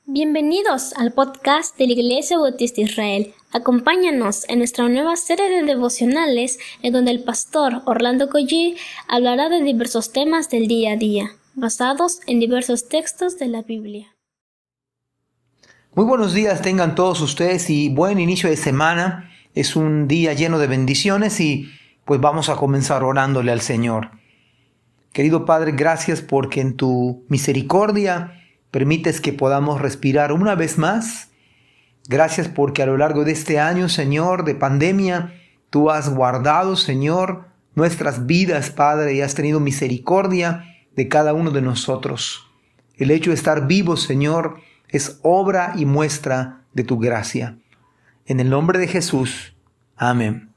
Bienvenidos al podcast de la Iglesia Bautista Israel. Acompáñanos en nuestra nueva serie de devocionales en donde el pastor Orlando Collie hablará de diversos temas del día a día, basados en diversos textos de la Biblia. Muy buenos días tengan todos ustedes y buen inicio de semana. Es un día lleno de bendiciones y pues vamos a comenzar orándole al Señor. Querido Padre, gracias porque en tu misericordia permites que podamos respirar una vez más. Gracias porque a lo largo de este año, Señor, de pandemia, tú has guardado, Señor, nuestras vidas, Padre, y has tenido misericordia de cada uno de nosotros. El hecho de estar vivos, Señor, es obra y muestra de tu gracia. En el nombre de Jesús. Amén.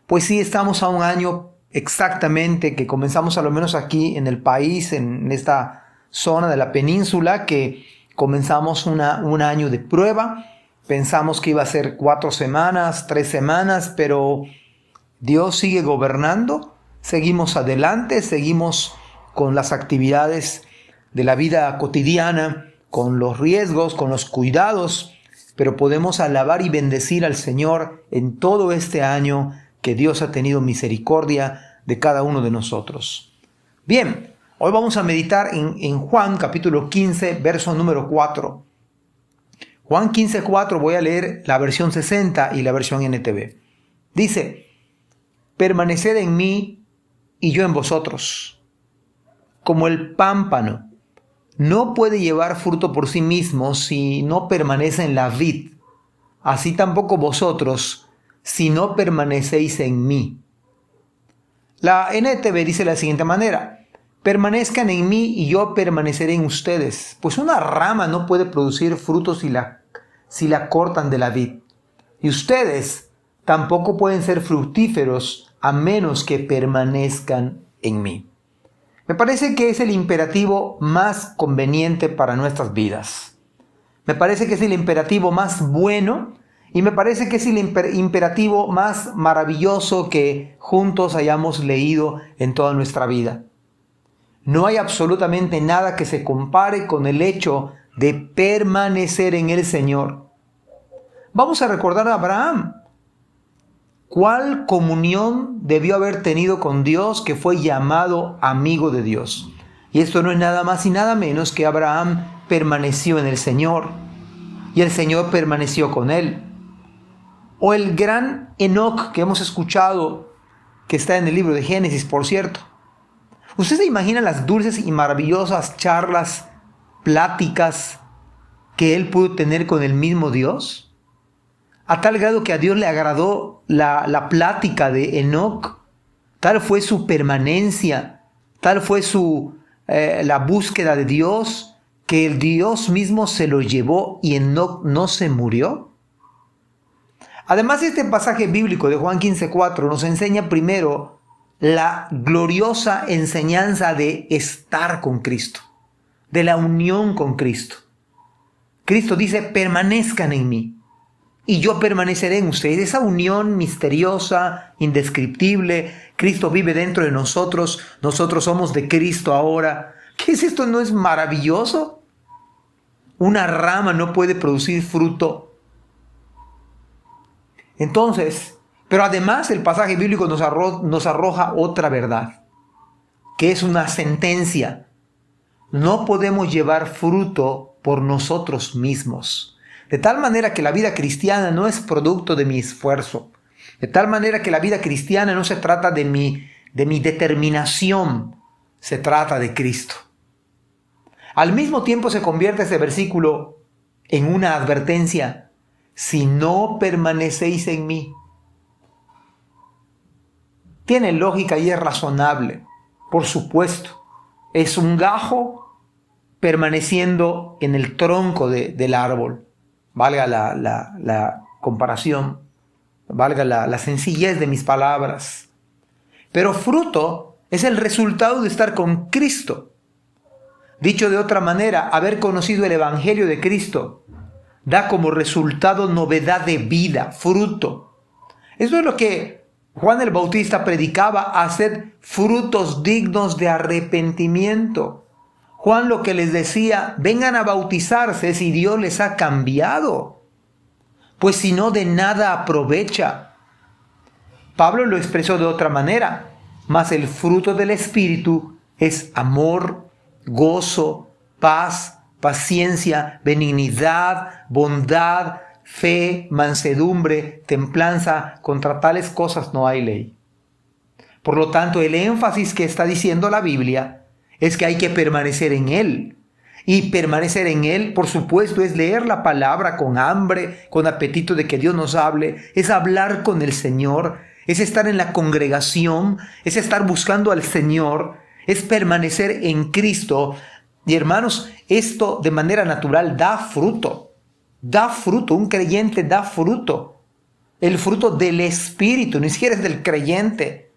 Pues sí, estamos a un año exactamente que comenzamos a lo menos aquí en el país, en esta zona de la península, que comenzamos un año de prueba. Pensamos que iba a ser 4 semanas, 3 semanas, pero Dios sigue gobernando. Seguimos adelante, seguimos con las actividades de la vida cotidiana, con los riesgos, con los cuidados, pero podemos alabar y bendecir al Señor en todo este año que Dios ha tenido misericordia de cada uno de nosotros. Bien, hoy vamos a meditar en Juan capítulo 15, verso número 4. Juan 15, 4, voy a leer la versión 60 y la versión NTV. Dice: permaneced en mí y yo en vosotros. Como el pámpano no puede llevar fruto por sí mismo si no permanece en la vid, así tampoco vosotros si no permanecéis en mí. La NTV dice de la siguiente manera: permanezcan en mí y yo permaneceré en ustedes. Pues una rama no puede producir frutos si la cortan de la vid. Y ustedes tampoco pueden ser fructíferos a menos que permanezcan en mí. Me parece que es el imperativo más conveniente para nuestras vidas. Me parece que es el imperativo más bueno y me parece que es el imperativo más maravilloso que juntos hayamos leído en toda nuestra vida. No hay absolutamente nada que se compare con el hecho de permanecer en el Señor. Vamos a recordar a Abraham. ¿Cuál comunión debió haber tenido con Dios, que fue llamado amigo de Dios? Y esto no es nada más y nada menos que Abraham permaneció en el Señor y el Señor permaneció con él. O el gran Enoc que hemos escuchado, que está en el libro de Génesis, por cierto. ¿Usted se imagina las dulces y maravillosas charlas, pláticas que él pudo tener con el mismo Dios? A tal grado que a Dios le agradó la plática de Enoc. Tal fue su permanencia, tal fue la búsqueda de Dios, que el Dios mismo se lo llevó y Enoc no se murió. Además, este pasaje bíblico de Juan 15:4 nos enseña primero la gloriosa enseñanza de estar con Cristo, de la unión con Cristo. Cristo dice: permanezcan en mí y yo permaneceré en ustedes. Esa unión misteriosa, indescriptible. Cristo vive dentro de nosotros, nosotros somos de Cristo ahora. ¿Qué es esto? ¿No es maravilloso? Una rama no puede producir fruto. Entonces, pero además el pasaje bíblico nos arroja otra verdad, que es una sentencia. No podemos llevar fruto por nosotros mismos. De tal manera que la vida cristiana no es producto de mi esfuerzo. De tal manera que la vida cristiana no se trata de mi determinación, se trata de Cristo. Al mismo tiempo se convierte este versículo en una advertencia: si no permanecéis en mí. Tiene lógica y es razonable, por supuesto. Es un gajo permaneciendo en el tronco del árbol. Valga la comparación, valga la sencillez de mis palabras. Pero fruto es el resultado de estar con Cristo. Dicho de otra manera, haber conocido el Evangelio de Cristo da como resultado novedad de vida, fruto. Eso es lo que Juan el Bautista predicaba: haced frutos dignos de arrepentimiento. Juan lo que les decía, vengan a bautizarse si Dios les ha cambiado, pues si no, de nada aprovecha. Pablo lo expresó de otra manera, mas el fruto del Espíritu es amor, gozo, paz, paciencia, benignidad, bondad, fe, mansedumbre, templanza. Contra tales cosas no hay ley. Por lo tanto, el énfasis que está diciendo la Biblia es que hay que permanecer en Él. Y permanecer en Él, por supuesto, es leer la palabra con hambre, con apetito de que Dios nos hable, es hablar con el Señor, es estar en la congregación, es estar buscando al Señor, es permanecer en Cristo. Y hermanos, esto de manera natural da fruto. Da fruto, un creyente da fruto. El fruto del Espíritu, ni siquiera es del creyente,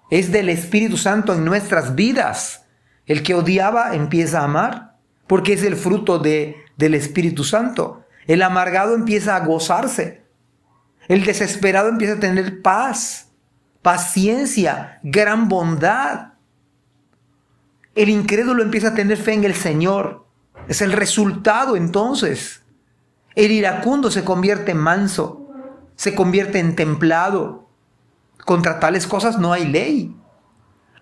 es del Espíritu Santo en nuestras vidas. El que odiaba empieza a amar, porque es el fruto del Espíritu Santo. El amargado empieza a gozarse. El desesperado empieza a tener paz, paciencia, gran bondad. El incrédulo empieza a tener fe en el Señor. Es el resultado entonces. El iracundo se convierte en manso, se convierte en templado. Contra tales cosas no hay ley.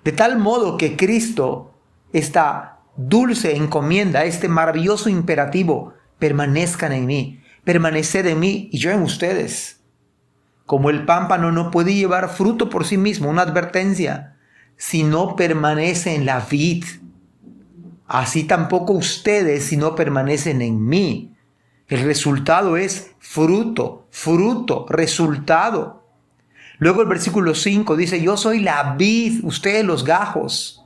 De tal modo que Cristo, esta dulce encomienda, este maravilloso imperativo, permanezcan en mí, permaneced en mí y yo en ustedes. Como el pámpano no puede llevar fruto por sí mismo, una advertencia, si no permanece en la vid, así tampoco ustedes si no permanecen en mí. El resultado es fruto, resultado. Luego el versículo 5 dice, yo soy la vid, ustedes los gajos.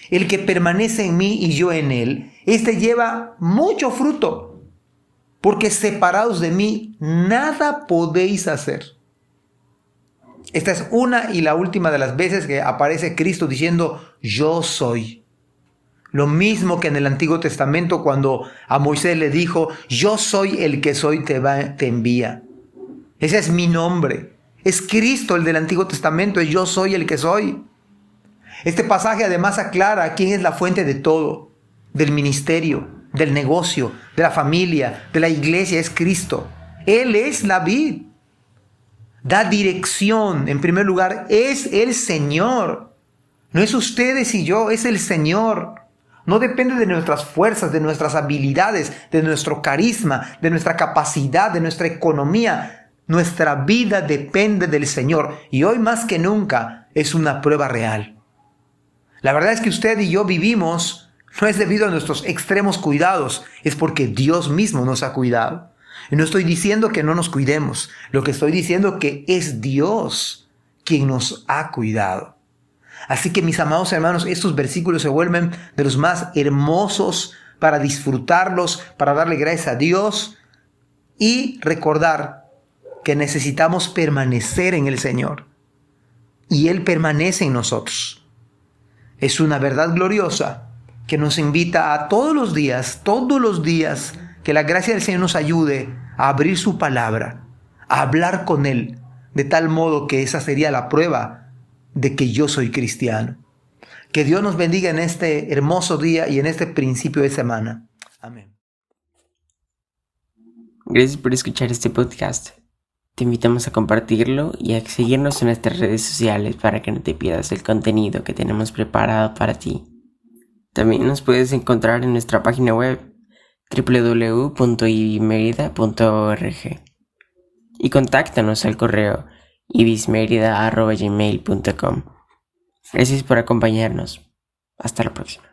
El que permanece en mí y yo en él, este lleva mucho fruto, porque separados de mí nada podéis hacer. Esta es una y la última de las veces que aparece Cristo diciendo, yo soy. Lo mismo que en el Antiguo Testamento cuando a Moisés le dijo, yo soy el que soy, te envía. Ese es mi nombre. Es Cristo el del Antiguo Testamento, es yo soy el que soy. Este pasaje además aclara quién es la fuente de todo, del ministerio, del negocio, de la familia, de la iglesia, es Cristo. Él es la vid. Da dirección, en primer lugar, es el Señor. No es ustedes y yo, es el Señor. No depende de nuestras fuerzas, de nuestras habilidades, de nuestro carisma, de nuestra capacidad, de nuestra economía. Nuestra vida depende del Señor y hoy más que nunca es una prueba real. La verdad es que usted y yo vivimos no es debido a nuestros extremos cuidados, es porque Dios mismo nos ha cuidado. Y no estoy diciendo que no nos cuidemos, lo que estoy diciendo es que es Dios quien nos ha cuidado. Así que mis amados hermanos, estos versículos se vuelven de los más hermosos para disfrutarlos, para darle gracias a Dios y recordar que necesitamos permanecer en el Señor y Él permanece en nosotros. Es una verdad gloriosa que nos invita a todos los días, que la gracia del Señor nos ayude a abrir su palabra, a hablar con Él, de tal modo que esa sería la prueba de que yo soy cristiano. Que Dios nos bendiga en este hermoso día y en este principio de semana. Amén. Gracias por escuchar este podcast. Te invitamos a compartirlo y a seguirnos en nuestras redes sociales para que no te pierdas el contenido que tenemos preparado para ti. También nos puedes encontrar en nuestra página web www.ibismerida.org y contáctanos al correo ibismerida@gmail.com. Gracias por acompañarnos. Hasta la próxima.